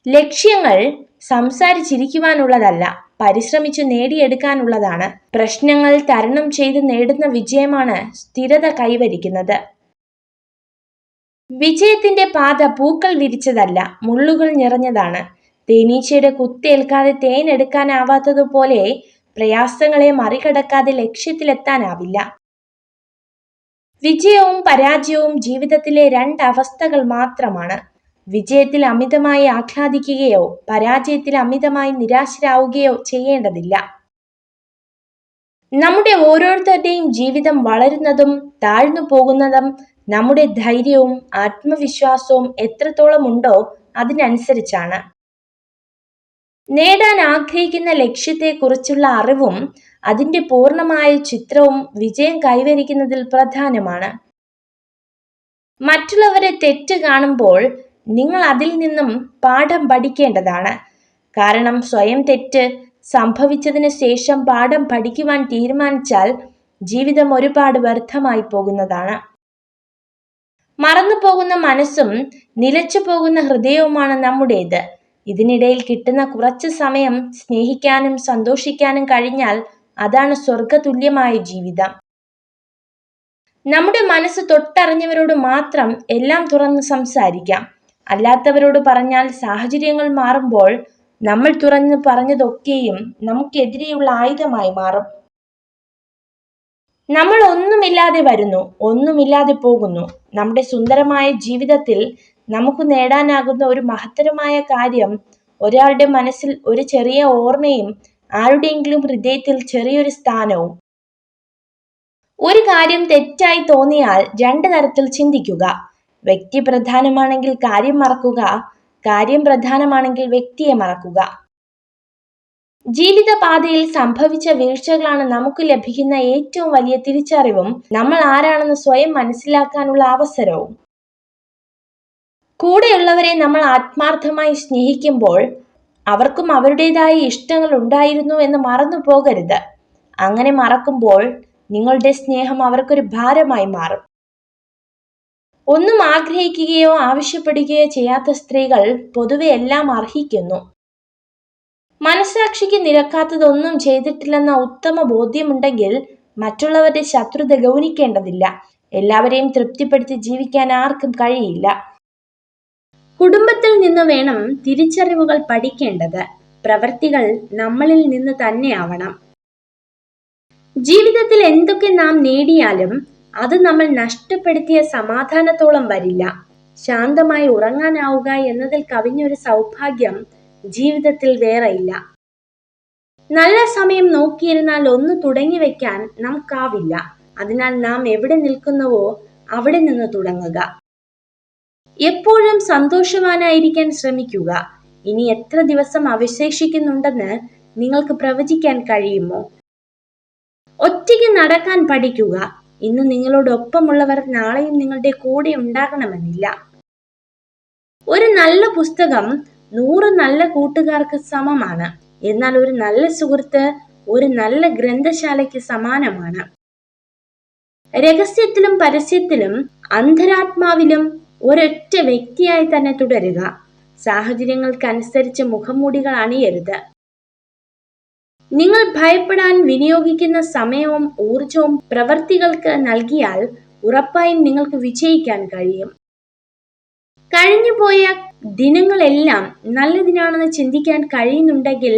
ലക്ഷ്യങ്ങൾ സംസാരിച്ചിരിക്കുവാനുള്ളതല്ല, പരിശ്രമിച്ചു നേടിയെടുക്കാനുള്ളതാണ്. പ്രശ്നങ്ങൾ തരണം ചെയ്ത് നേടുന്ന വിജയമാണ് സ്ഥിരത കൈവരിക്കുന്നത്. വിജയത്തിന്റെ പാത പൂക്കൾ വിരിച്ചതല്ല, മുള്ളുകൾ നിറഞ്ഞതാണ്. തേനീച്ചയുടെ കുത്തേൽക്കാതെ തേൻ എടുക്കാനാവാത്തതുപോലെ പ്രയാസങ്ങളെ മറികടക്കാതെ ലക്ഷ്യത്തിലെത്താനാവില്ല. വിജയവും പരാജയവും ജീവിതത്തിലെ രണ്ടവസ്ഥകൾ മാത്രമാണ്. വിജയത്തിൽ അമിതമായി ആഹ്ലാദിക്കുകയോ പരാജയത്തിൽ അമിതമായി നിരാശരാവുകയോ ചെയ്യേണ്ടതില്ല. നമ്മുടെ ഓരോരുത്തരുടെയും ജീവിതം വളരുന്നതും താഴ്ന്നു പോകുന്നതും നമ്മുടെ ധൈര്യവും ആത്മവിശ്വാസവും എത്രത്തോളം ഉണ്ടോ അതിനനുസരിച്ചാണ്. നേടാൻ ആഗ്രഹിക്കുന്ന ലക്ഷ്യത്തെക്കുറിച്ചുള്ള അറിവും അതിന്റെ പൂർണ്ണമായ ചിത്രവും വിജയം കൈവരിക്കുന്നതിൽ പ്രധാനമാണ്. മറ്റുള്ളവരെ തെറ്റ് കാണുമ്പോൾ നിങ്ങൾ അതിൽ നിന്നും പാഠം പഠിക്കേണ്ടതാണ്. കാരണം സ്വയം തെറ്റ് സംഭവിച്ചതിന് ശേഷം പാഠം പഠിക്കുവാൻ തീരുമാനിച്ചാൽ ജീവിതം ഒരുപാട് വ്യർത്ഥമായി പോകുന്നതാണ്. മറന്നു പോകുന്ന മനസ്സും നിലച്ചു പോകുന്ന ഹൃദയവുമാണ് നമ്മുടേത്. ഇതിനിടയിൽ കിട്ടുന്ന കുറച്ച് സമയം സ്നേഹിക്കാനും സന്തോഷിക്കാനും കഴിഞ്ഞാൽ അതാണ് സ്വർഗതുല്യമായ ജീവിതം. നമ്മുടെ മനസ്സ് തൊട്ടറിഞ്ഞവരോട് മാത്രം എല്ലാം തുറന്ന് സംസാരിക്കാം. അല്ലാത്തവരോട് പറഞ്ഞാൽ സാഹചര്യങ്ങൾ മാറുമ്പോൾ നമ്മൾ തുറന്ന് പറഞ്ഞതൊക്കെയും നമുക്കെതിരെയുള്ള ആയുധമായി മാറും. നമ്മൾ ഒന്നുമില്ലാതെ വരുന്നു, ഒന്നുമില്ലാതെ പോകുന്നു. നമ്മുടെ സുന്ദരമായ ജീവിതത്തിൽ നമുക്ക് നേടാനാകുന്ന ഒരു മഹത്തരമായ കാര്യം ഒരാളുടെ മനസ്സിൽ ഒരു ചെറിയ ഓർമ്മയും ആരുടെയെങ്കിലും ഹൃദയത്തിൽ ചെറിയൊരു സ്ഥാനവും. ഒരു കാര്യം തെറ്റായി തോന്നിയാൽ രണ്ടു തരത്തിൽ ചിന്തിക്കുക. വ്യക്തി പ്രധാനമാണെങ്കിൽ കാര്യം മറക്കുക, കാര്യം പ്രധാനമാണെങ്കിൽ വ്യക്തിയെ മറക്കുക. ജീവിതപാതയിൽ സംഭവിച്ച വീഴ്ചകളാണ് നമുക്ക് ലഭിക്കുന്ന ഏറ്റവും വലിയ തിരിച്ചറിവും നമ്മൾ ആരാണെന്ന് സ്വയം മനസ്സിലാക്കാനുള്ള അവസരവും. കൂടെയുള്ളവരെ നമ്മൾ ആത്മാർത്ഥമായി സ്നേഹിക്കുമ്പോൾ അവർക്കും അവരുടേതായ ഇഷ്ടങ്ങൾ ഉണ്ടായിരുന്നു എന്ന് മറന്നു പോകരുത്. അങ്ങനെ മറക്കുമ്പോൾ നിങ്ങളുടെ സ്നേഹം അവർക്കൊരു ഭാരമായി മാറും. ഒന്നും ആഗ്രഹിക്കുകയോ ആവശ്യപ്പെടുകയോ ചെയ്യാത്ത സ്ത്രീകൾ പൊതുവെ എല്ലാം അർഹിക്കുന്നു. മനസാക്ഷിക്ക് നിരക്കാത്തതൊന്നും ചെയ്തിട്ടില്ലെന്ന ഉത്തമ ബോധ്യമുണ്ടെങ്കിൽ മറ്റുള്ളവരുടെ ശത്രുത ഗൗനിക്കേണ്ടതില്ല. എല്ലാവരെയും തൃപ്തിപ്പെടുത്തി ജീവിക്കാൻ ആർക്കും കഴിയില്ല. കുടുംബത്തിൽ നിന്ന് വേണം തിരിച്ചറിവുകൾ പഠിക്കേണ്ടത്. പ്രവൃത്തികൾ നമ്മളിൽ നിന്ന് തന്നെയാവണം. ജീവിതത്തിൽ എന്തൊക്കെ നാം നേടിയാലും അത് നമ്മൾ നഷ്ടപ്പെടുത്തിയ സമാധാനത്തോളം വരില്ല. ശാന്തമായി ഉറങ്ങാനാവുക എന്നതിൽ കവിഞ്ഞൊരു സൗഭാഗ്യം ജീവിതത്തിൽ വേറെയില്ല. നല്ല സമയം നോക്കിയിരുന്നാൽ ഒന്ന് തുടങ്ങി വെക്കാൻ നമുക്കാവില്ല. അതിനാൽ നാം എവിടെ നിൽക്കുന്നുവോ അവിടെ നിന്ന് തുടങ്ങുക. എപ്പോഴും സന്തോഷവാനായിരിക്കാൻ ശ്രമിക്കുക. ഇനി എത്ര ദിവസം അവശേഷിക്കുന്നുണ്ടെന്ന് നിങ്ങൾക്ക് പ്രവചിക്കാൻ കഴിയുമോ? ഒറ്റയ്ക്ക് നടക്കാൻ പഠിക്കുക. ഇന്ന് നിങ്ങളോടൊപ്പമുള്ളവർ നാളെയും നിങ്ങളുടെ കൂടെ ഉണ്ടാകണമെന്നില്ല. ഒരു നല്ല പുസ്തകം 100 നല്ല കൂട്ടുകാർക്ക് സമമാണ്. എന്നാൽ ഒരു നല്ല സുഹൃത്ത് ഒരു നല്ല ഗ്രന്ഥശാലയ്ക്ക് സമാനമാണ്. രഹസ്യത്തിലും പരസ്യത്തിലും അന്തരാത്മാവിലും ഒരൊറ്റ വ്യക്തിയായി തന്നെ തുടരുക. സാഹചര്യങ്ങൾക്കനുസരിച്ച് മുഖംമൂടികൾ അണിയരുത്. നിങ്ങൾ ഭയപ്പെടാൻ വിനിയോഗിക്കുന്ന സമയവും ഊർജവും പ്രവർത്തികൾക്ക് നൽകിയാൽ ഉറപ്പായും നിങ്ങൾക്ക് വിജയിക്കാൻ കഴിയും. കഴിഞ്ഞുപോയ ദിനങ്ങളെല്ലാം നല്ലതിനാണെന്ന് ചിന്തിക്കാൻ കഴിയുന്നുണ്ടെങ്കിൽ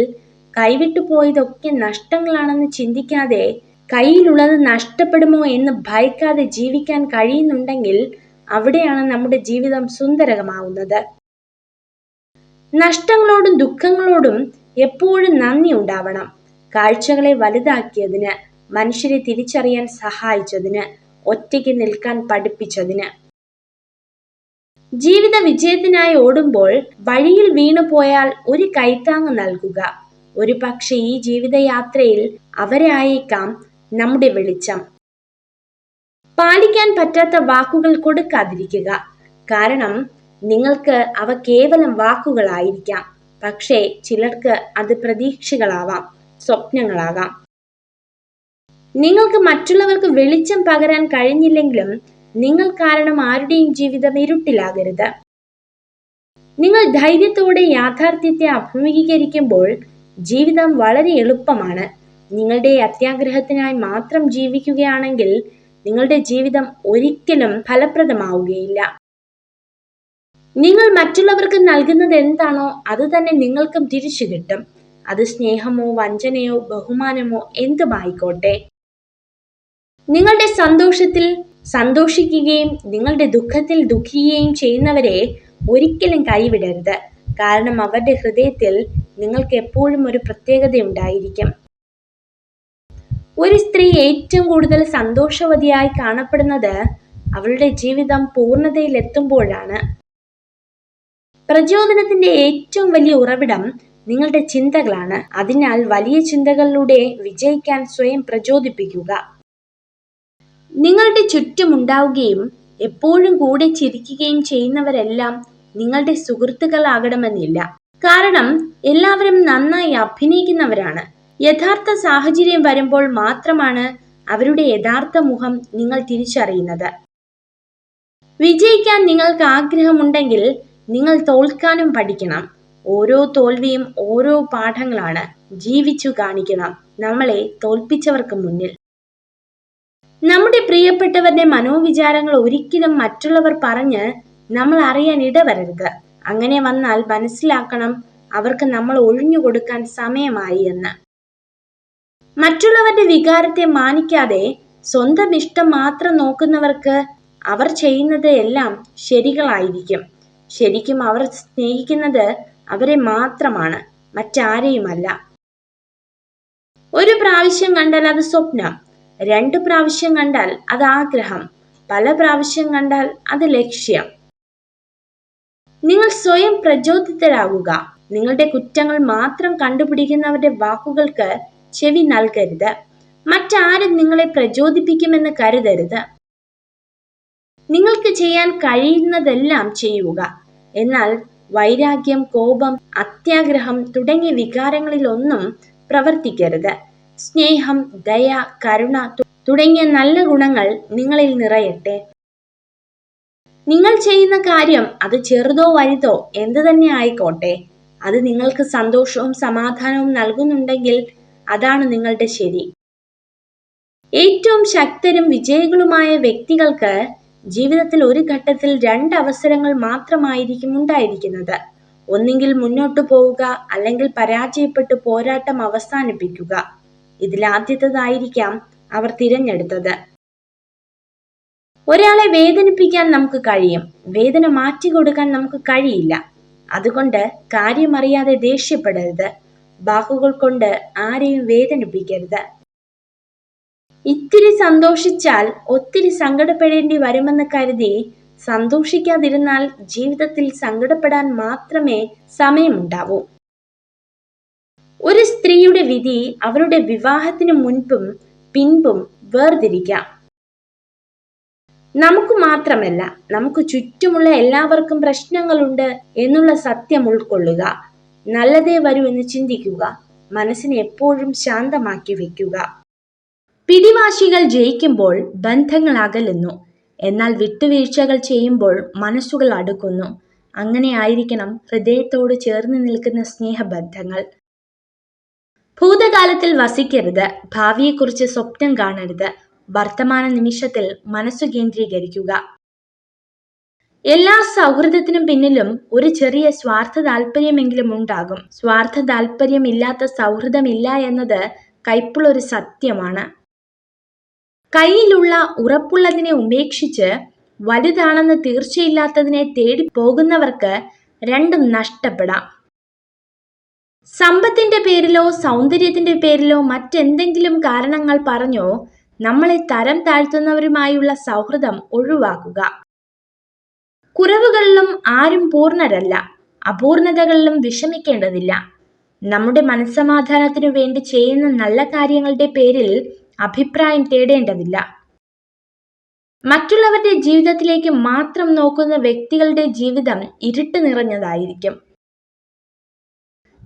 കൈവിട്ടു പോയതൊക്കെ നഷ്ടങ്ങളാണെന്ന് ചിന്തിക്കാതെ കയ്യിലുള്ളത് നഷ്ടപ്പെടുമോ എന്ന് ഭയക്കാതെ ജീവിക്കാൻ കഴിയുന്നുണ്ടെങ്കിൽ അവിടെയാണ് നമ്മുടെ ജീവിതം സുന്ദരമാവുന്നത്. നഷ്ടങ്ങളോടും ദുഃഖങ്ങളോടും എപ്പോഴും നന്ദി ഉണ്ടാവണം. കാഴ്ചകളെ വലുതാക്കിയതിന്, മനുഷ്യരെ തിരിച്ചറിയാൻ സഹായിച്ചതിന്, ഒറ്റയ്ക്ക് നിൽക്കാൻ പഠിപ്പിച്ചതിന്. ജീവിത വിജയത്തിനായി ഓടുമ്പോൾ വഴിയിൽ വീണുപോയാൽ ഒരു കൈത്താങ്ങ് നൽകുക. ഒരു പക്ഷേ ഈ ജീവിതയാത്രയിൽ അവരെ ആയേക്കാം നമ്മുടെ വെളിച്ചം. പാലിക്കാൻ പറ്റാത്ത വാക്കുകൾ കൊടുക്കാതിരിക്കുക. കാരണം നിങ്ങൾക്ക് അവ കേവലം വാക്കുകളായിരിക്കാം. പക്ഷേ ചിലർക്ക് അത് പ്രതീക്ഷകളാവാം, സ്വപ്നങ്ങളാകാം. നിങ്ങൾക്ക് മറ്റുള്ളവർക്ക് വെളിച്ചം പകരാൻ കഴിഞ്ഞില്ലെങ്കിലും നിങ്ങൾ കാരണം ആരുടെയും ജീവിതം ഇരുട്ടിലാകരുത്. നിങ്ങൾ ധൈര്യത്തോടെ യാഥാർത്ഥ്യത്തെ അഭിമുഖീകരിക്കുമ്പോൾ ജീവിതം വളരെ എളുപ്പമാണ്. നിങ്ങളുടെ അത്യാഗ്രഹത്തിനായി മാത്രം ജീവിക്കുകയാണെങ്കിൽ നിങ്ങളുടെ ജീവിതം ഒരിക്കലും ഫലപ്രദമാവുകയില്ല. നിങ്ങൾ മറ്റുള്ളവർക്ക് നൽകുന്നത് എന്താണോ അത് തന്നെ നിങ്ങൾക്കും തിരിച്ചു കിട്ടും. അത് സ്നേഹമോ വഞ്ചനയോ ബഹുമാനമോ എന്തുമായിക്കോട്ടെ. നിങ്ങളുടെ സന്തോഷത്തിൽ സന്തോഷിക്കുകയും നിങ്ങളുടെ ദുഃഖത്തിൽ ദുഃഖിക്കുകയും ചെയ്യുന്നവരെ ഒരിക്കലും കൈവിടരുത്. കാരണം അവരുടെ ഹൃദയത്തിൽ നിങ്ങൾക്ക് എപ്പോഴും ഒരു പ്രത്യേകതയുണ്ടായിരിക്കും. ഒരു സ്ത്രീ ഏറ്റവും കൂടുതൽ സന്തോഷവതിയായി കാണപ്പെടുന്നത് അവളുടെ ജീവിതം പൂർണ്ണതയിലെത്തുമ്പോഴാണ്. പ്രചോദനത്തിന്റെ ഏറ്റവും വലിയ ഉറവിടം നിങ്ങളുടെ ചിന്തകളാണ്. അതിനാൽ വലിയ ചിന്തകളിലൂടെ വിജയിക്കാൻ സ്വയം പ്രചോദിപ്പിക്കുക. നിങ്ങളുടെ ചുറ്റുമുണ്ടാവുകയും എപ്പോഴും കൂടെ ചിരിക്കുകയും ചെയ്യുന്നവരെല്ലാം നിങ്ങളുടെ സുഹൃത്തുക്കളാകണമെന്നില്ല. കാരണം എല്ലാവരും നന്നായി അഭിനയിക്കുന്നവരാണ്. യഥാർത്ഥ സാഹചര്യം വരുമ്പോൾ മാത്രമാണ് അവരുടെ യഥാർത്ഥ മുഖം നിങ്ങൾ തിരിച്ചറിയുന്നത്. വിജയിക്കാൻ നിങ്ങൾക്ക് ആഗ്രഹമുണ്ടെങ്കിൽ നിങ്ങൾ തോൽക്കാനും പഠിക്കണം. ഓരോ തോൽവിയും ഓരോ പാഠങ്ങളാണ്. ജീവിച്ചു കാണിക്കണം നമ്മളെ തോൽപ്പിച്ചവർക്ക് മുന്നിൽ. നമ്മുടെ പ്രിയപ്പെട്ടവരുടെ മനോവിചാരങ്ങൾ ഒരിക്കലും മറ്റുള്ളവർ പറഞ്ഞ് നമ്മൾ അറിയാൻ ഇടവരരുത്. അങ്ങനെ വന്നാൽ മനസ്സിലാക്കണം അവർക്ക് നമ്മൾ ഒഴിഞ്ഞു കൊടുക്കാൻ സമയമായി എന്ന്. മറ്റുള്ളവരുടെ വികാരത്തെ മാനിക്കാതെ സ്വന്തം ഇഷ്ടം മാത്രം നോക്കുന്നവർക്ക് അവർ ചെയ്യുന്നത് എല്ലാം ശരികളായിരിക്കും. ശരിക്കും അവർ സ്നേഹിക്കുന്നത് അവരെ മാത്രമാണ്, മറ്റാരെയുമല്ല. ഒരു പ്രാവശ്യം കണ്ടാൽ അത് സ്വപ്നം, 2 പ്രാവശ്യം കണ്ടാൽ അത് ആഗ്രഹം, പല പ്രാവശ്യം കണ്ടാൽ അത് ലക്ഷ്യം. നിങ്ങൾ സ്വയം പ്രചോദിതരാകുക. നിങ്ങളുടെ കുറ്റങ്ങൾ മാത്രം കണ്ടുപിടിക്കുന്നവരുടെ വാക്കുകൾക്ക് ചെവി നൽകരുത്. മറ്റാരും നിങ്ങളെ പ്രചോദിപ്പിക്കുമെന്ന് കരുതരുത്. നിങ്ങൾക്ക് ചെയ്യാൻ കഴിയുന്നതെല്ലാം ചെയ്യുക. എന്നാൽ വൈരാഗ്യം, കോപം, അത്യാഗ്രഹം തുടങ്ങിയ വികാരങ്ങളിലൊന്നും പ്രവർത്തിക്കരുത്. സ്നേഹം, ദയ, കരുണ തുടങ്ങിയ നല്ല ഗുണങ്ങൾ നിങ്ങളിൽ നിറയട്ടെ. നിങ്ങൾ ചെയ്യുന്ന കാര്യം അത് ചെറുതോ വലുതോ എന്തു തന്നെ ആയിക്കോട്ടെ, അത് നിങ്ങൾക്ക് സന്തോഷവും സമാധാനവും നൽകുന്നുണ്ടെങ്കിൽ അതാണ് നിങ്ങളുടെ ശരി. ഏറ്റവും ശക്തരും വിജയികളുമായ വ്യക്തികൾക്ക് ജീവിതത്തിൽ ഒരു ഘട്ടത്തിൽ 2 അവസരങ്ങൾ മാത്രമായിരിക്കും ഉണ്ടായിരിക്കുന്നത്. ഒന്നുകിൽ മുന്നോട്ടു പോവുക, അല്ലെങ്കിൽ പരാജയപ്പെട്ട് പോരാട്ടം അവസാനിപ്പിക്കുക. ഇതിലാദ്യത്തേതായിരിക്കാം അവർ തിരഞ്ഞെടുത്തത്. ഒരാളെ വേദനിപ്പിക്കാൻ നമുക്ക് കഴിയും, വേദന മാറ്റിക്കൊടുക്കാൻ നമുക്ക് കഴിയില്ല. അതുകൊണ്ട് കാര്യമറിയാതെ ദേഷ്യപ്പെടരുത്. വാക്കുകൾ കൊണ്ട് ആരെയും വേദനിപ്പിക്കരുത്. ഇത്തിരി സന്തോഷിച്ചാൽ ഒത്തിരി സങ്കടപ്പെടേണ്ടി വരുമെന്ന് കരുതി സന്തോഷിക്കാതിരുന്നാൽ ജീവിതത്തിൽ സങ്കടപ്പെടാൻ മാത്രമേ സമയമുണ്ടാവൂ. ഒരു സ്ത്രീയുടെ വിധി അവരുടെ വിവാഹത്തിന് മുൻപും പിൻപും വേർതിരിക്കാം. നമുക്ക് മാത്രമല്ല, നമുക്ക് ചുറ്റുമുള്ള എല്ലാവർക്കും പ്രശ്നങ്ങളുണ്ട് എന്നുള്ള സത്യം ഉൾക്കൊള്ളുക. നല്ലതേ വരൂ എന്ന് ചിന്തിക്കുക. മനസ്സിനെ എപ്പോഴും ശാന്തമാക്കി വെക്കുക. പിടിവാശികൾ ജയിക്കുമ്പോൾ ബന്ധങ്ങൾ അകലുന്നു. എന്നാൽ വിട്ടുവീഴ്ചകൾ ചെയ്യുമ്പോൾ മനസ്സുകൾ അടുക്കുന്നു. അങ്ങനെ ആയിരിക്കണം ഹൃദയത്തോട് ചേർന്ന് നിൽക്കുന്ന സ്നേഹബന്ധങ്ങൾ. ഭൂതകാലത്തിൽ വസിക്കരുത്. ഭാവിയെക്കുറിച്ച് സ്വപ്നം കാണരുത്. വർത്തമാന നിമിഷത്തിൽ മനസ്സു കേന്ദ്രീകരിക്കുക. എല്ലാ സൗഹൃദത്തിനും പിന്നിലും ഒരു ചെറിയ സ്വാർത്ഥ താല്പര്യമെങ്കിലും ഉണ്ടാകും. സ്വാർത്ഥ താല്പര്യം ഇല്ലാത്ത സൗഹൃദമില്ല എന്നത് കൈപ്പുള്ളൊരു സത്യമാണ്. കയ്യിലുള്ള ഉറപ്പുള്ളതിനെ ഉപേക്ഷിച്ച് വലുതാണെന്ന് തീർച്ചയില്ലാത്തതിനെ തേടി പോകുന്നവർക്ക് രണ്ടും നഷ്ടപ്പെടാം. സമ്പത്തിന്റെ പേരിലോ സൗന്ദര്യത്തിന്റെ പേരിലോ മറ്റെന്തെങ്കിലും കാരണങ്ങൾ പറഞ്ഞോ നമ്മളെ തരം താഴ്ത്തുന്നവരുമായുള്ള സൗഹൃദം ഒഴിവാക്കുക. കുറവുകളിലും ആരും പൂർണ്ണരല്ല, അപൂർണതകളിലും വിഷമിക്കേണ്ടതില്ല. നമ്മുടെ മനസ്സമാധാനത്തിനു വേണ്ടി ചെയ്യുന്ന നല്ല കാര്യങ്ങളുടെ പേരിൽ അഭിപ്രായം തേടേണ്ടതില്ല. മറ്റുള്ളവരുടെ ജീവിതത്തിലേക്ക് മാത്രം നോക്കുന്ന വ്യക്തികളുടെ ജീവിതം ഇരുട്ട് നിറഞ്ഞതായിരിക്കും.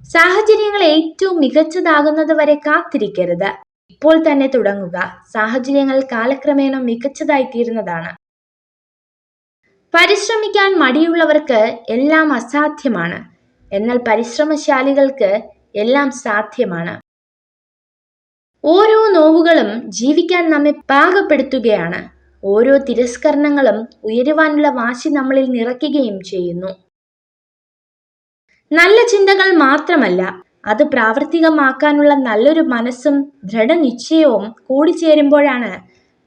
സാഹചര്യങ്ങൾ ഏറ്റവും മികച്ചതാകുന്നത് വരെ കാത്തിരിക്കരുത്. ഇപ്പോൾ തന്നെ തുടങ്ങുക. സാഹചര്യങ്ങൾ കാലക്രമേണ മികച്ചതായി തീരുന്നതാണ്. പരിശ്രമിക്കാൻ മടിയുള്ളവർക്ക് എല്ലാം അസാധ്യമാണ്, എന്നാൽ പരിശ്രമശാലികൾക്ക് എല്ലാം സാധ്യമാണ്. ഓരോ നോവുകളും ജീവിക്കാൻ നമ്മെ പാകപ്പെടുത്തുകയാണ്. ഓരോ തിരസ്കരണങ്ങളും ഉയരുവാനുള്ള വാശി നമ്മളിൽ നിറയ്ക്കുകയും ചെയ്യുന്നു. നല്ല ചിന്തകൾ മാത്രമല്ല, അത് പ്രാവർത്തികമാക്കാനുള്ള നല്ലൊരു മനസ്സും ദൃഢനിശ്ചയവും കൂടിച്ചേരുമ്പോഴാണ്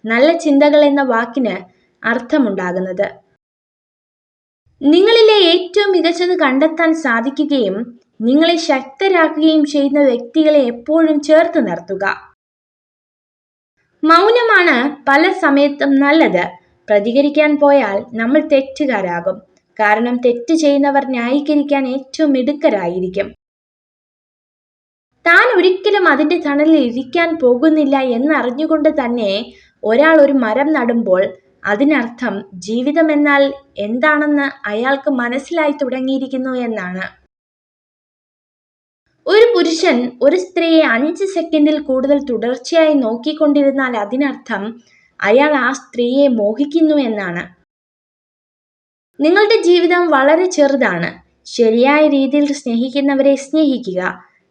നല്ല ചിന്തകൾ എന്ന വാക്കിന് അർത്ഥമുണ്ടാകുന്നത്. നിങ്ങളിലെ ഏറ്റവും മികച്ചത് കണ്ടെത്താൻ സാധിക്കുകയും നിങ്ങളെ ശക്തരാക്കുകയും ചെയ്യുന്ന വ്യക്തികളെ എപ്പോഴും ചേർത്ത് നിർത്തുക. മൗനമാണ് പല സമയത്തും നല്ലത്. പ്രതികരിക്കാൻ പോയാൽ നമ്മൾ തെറ്റുകാരാകും. കാരണം തെറ്റ് ചെയ്യുന്നവർ ന്യായീകരിക്കാൻ ഏറ്റവും മിടുക്കരായിരിക്കും. താൻ ഒരിക്കലും അതിന്റെ തണലിൽ ഇരിക്കാൻ പോകുന്നില്ല എന്നറിഞ്ഞുകൊണ്ട് തന്നെ ഒരാൾ ഒരു മരം നടുമ്പോൾ അതിനർത്ഥം ജീവിതം എന്നാൽ എന്താണെന്ന് അയാൾക്ക് മനസ്സിലായി തുടങ്ങിയിരിക്കുന്നു എന്നാണ്. ഒരു പുരുഷൻ ഒരു സ്ത്രീയെ 5 സെക്കൻഡിൽ കൂടുതൽ തുടർച്ചയായി നോക്കിക്കൊണ്ടിരുന്നാൽ അതിനർത്ഥം അയാൾ ആ സ്ത്രീയെ മോഹിക്കുന്നു എന്നാണ്. നിങ്ങളുടെ ജീവിതം വളരെ ചെറുതാണ്. ശരിയായ രീതിയിൽ സ്നേഹിക്കുന്നവരെ സ്നേഹിക്കുക,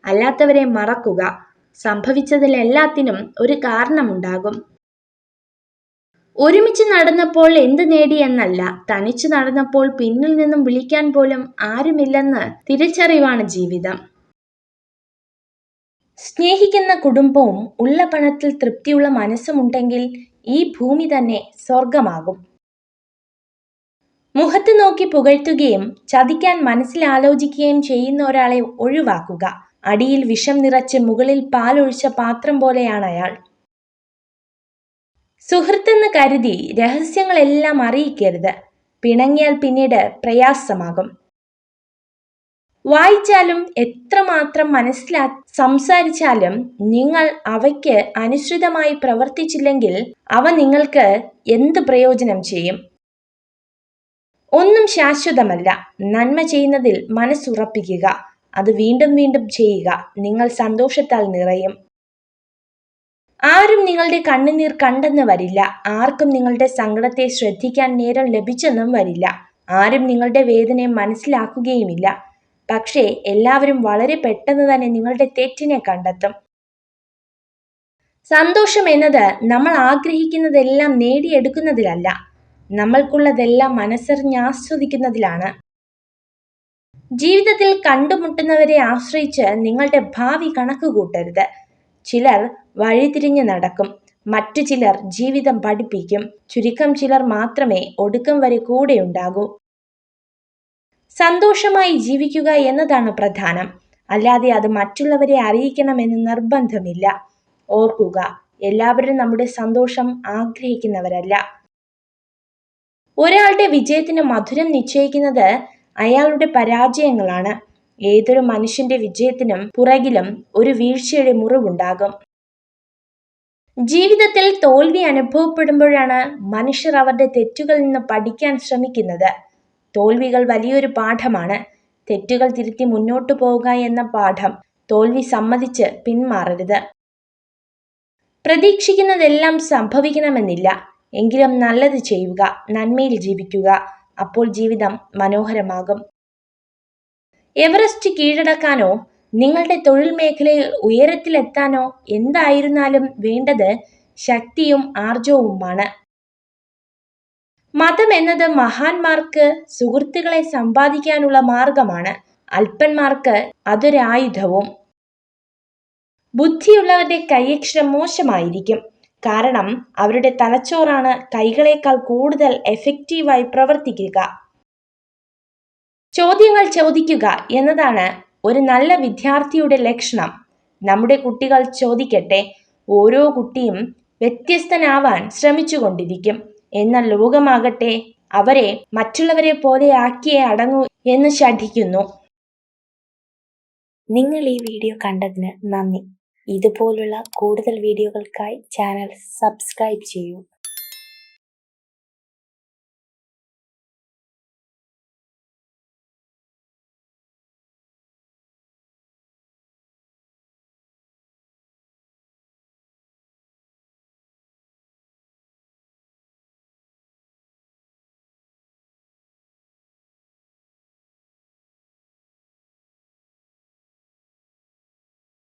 അല്ലാത്തവരെ മറക്കുക. സംഭവിച്ചതിലെല്ലാത്തിനും ഒരു കാരണമുണ്ടാകും. ഒരുമിച്ച് നടന്നപ്പോൾ എന്ത് നേടി എന്നല്ല, തനിച്ചു നടന്നപ്പോൾ പിന്നിൽ നിന്നും വിളിക്കാൻ പോലും ആരുമില്ലെന്ന് തിരിച്ചറിവാണ് ജീവിതം. സ്നേഹിക്കുന്ന കുടുംബവും ഉള്ള പണത്തിൽ തൃപ്തിയുള്ള മനസ്സുമുണ്ടെങ്കിൽ ഈ ഭൂമി തന്നെ സ്വർഗമാകും. മുഖത്ത് നോക്കി പുകഴ്ത്തുകയും ചതിക്കാൻ മനസ്സിലാലോചിക്കുകയും ചെയ്യുന്ന ഒരാളെ ഒഴിവാക്കുക. അടിയിൽ വിഷം നിറച്ച് മുകളിൽ പാലൊഴിച്ച പാത്രം പോലെയാണ് അയാൾ. സുഹൃത്തെന്ന് കരുതി രഹസ്യങ്ങളെല്ലാം അറിയിക്കരുത്. പിണങ്ങിയാൽ പിന്നീട് പ്രയാസമാകും. വായിച്ചാലും എത്രമാത്രം സംസാരിച്ചാലും നിങ്ങൾ അവയ്ക്ക് അനുസൃതമായി പ്രവർത്തിച്ചില്ലെങ്കിൽ അവ നിങ്ങൾക്ക് എന്ത് പ്രയോജനം ചെയ്യും? ഒന്നും ശാശ്വതമല്ല. നന്മ ചെയ്യുന്നതിൽ മനസ്സുറപ്പിക്കുക. അത് വീണ്ടും വീണ്ടും ചെയ്യുക. നിങ്ങൾ സന്തോഷത്താൽ നിറയും. ആരും നിങ്ങളുടെ കണ്ണുനീർ കണ്ടെന്ന് വരില്ല. ആർക്കും നിങ്ങളുടെ സങ്കടത്തെ ശ്രദ്ധിക്കാൻ നേരം ലഭിച്ചെന്നും വരില്ല. ആരും നിങ്ങളുടെ വേദനയെ മനസ്സിലാക്കുകയുമില്ല. പക്ഷേ എല്ലാവരും വളരെ പെട്ടെന്ന് തന്നെ നിങ്ങളുടെ തെറ്റിനെ കണ്ടെത്തും. സന്തോഷം എന്നത് നമ്മൾ ആഗ്രഹിക്കുന്നതെല്ലാം നേടിയെടുക്കുന്നതിലല്ല, നമ്മൾക്കുള്ളതെല്ലാം മനസ്സറിഞ്ഞ് ആസ്വദിക്കുന്നതിലാണ്. ജീവിതത്തിൽ കണ്ടുമുട്ടുന്നവരെ ആശ്രയിച്ച് നിങ്ങളുടെ ഭാവി കണക്ക് കൂട്ടരുത്. ചിലർ വഴിതിരിഞ്ഞ് നടക്കും, മറ്റു ചിലർ ജീവിതം പഠിപ്പിക്കും. ചുരുക്കം ചിലർ മാത്രമേ ഒടുക്കം വരെ കൂടെയുണ്ടാകൂ. സന്തോഷമായി ജീവിക്കുക എന്നതാണ് പ്രധാനം, അല്ലാതെ അത് മറ്റുള്ളവരെ അറിയിക്കണമെന്ന് നിർബന്ധമില്ല. ഓർക്കുക, എല്ലാവരും നമ്മുടെ സന്തോഷം ആഗ്രഹിക്കുന്നവരല്ല. ഒരാളുടെ വിജയത്തിന് മധുരം നിശ്ചയിക്കുന്നത് അയാളുടെ പരാജയങ്ങളാണ്. ഏതൊരു മനുഷ്യന്റെ വിജയത്തിനും പുറകിലും ഒരു വീഴ്ചയുടെ മുറിവുണ്ടാകും. ജീവിതത്തിൽ തോൽവി അനുഭവപ്പെടുമ്പോഴാണ് മനുഷ്യർ അവരുടെ തെറ്റുകളിൽ നിന്ന് പഠിക്കാൻ ശ്രമിക്കുന്നത്. തോൽവികൾ വലിയൊരു പാഠമാണ്. തെറ്റുകൾ തിരുത്തി മുന്നോട്ടു പോവുക എന്ന പാഠം. തോൽവി സമ്മതിച്ച് പിന്മാറരുത്. പ്രതീക്ഷിക്കുന്നതെല്ലാം സംഭവിക്കണമെന്നില്ല. എങ്കിലും നല്ലത് ചെയ്യുക, നന്മയിൽ ജീവിക്കുക. അപ്പോൾ ജീവിതം മനോഹരമാകും. എവറസ്റ്റ് കീഴടക്കാനോ നിങ്ങളുടെ തൊഴിൽ മേഖലയിൽ ഉയരത്തിലെത്താനോ എന്തായിരുന്നാലും വേണ്ടത് ശക്തിയും ആർജവുമാണ്. മതം എന്നത് മഹാന്മാർക്ക് സുഹൃത്തുക്കളെ സമ്പാദിക്കാനുള്ള മാർഗമാണ്. അല്പന്മാർക്ക് അതൊരായുധവും. ബുദ്ധിയുള്ളവരുടെ കൈയക്ഷരം മോശമായിരിക്കും. കാരണം അവരുടെ തലച്ചോറാണ് കൈകളേക്കാൾ കൂടുതൽ എഫക്റ്റീവായി പ്രവർത്തിക്കുക. ചോദ്യങ്ങൾ ചോദിക്കുക എന്നതാണ് ഒരു നല്ല വിദ്യാർത്ഥിയുടെ ലക്ഷണം. നമ്മുടെ കുട്ടികൾ ചോദിക്കട്ടെ. ഓരോ കുട്ടിയും വ്യത്യസ്തനാവാൻ ശ്രമിച്ചുകൊണ്ടിരിക്കും. എന്നാൽ ലോകമാകട്ടെ അവരെ മറ്റുള്ളവരെ പോലെ ആക്കിയേ അടങ്ങൂ എന്ന് ശഠിക്കുന്നു. നിങ്ങൾ ഈ വീഡിയോ കണ്ടതിന് നന്ദി. ഇതുപോലുള്ള കൂടുതൽ വീഡിയോകൾക്കായി ചാനൽ സബ്സ്ക്രൈബ് ചെയ്യൂ.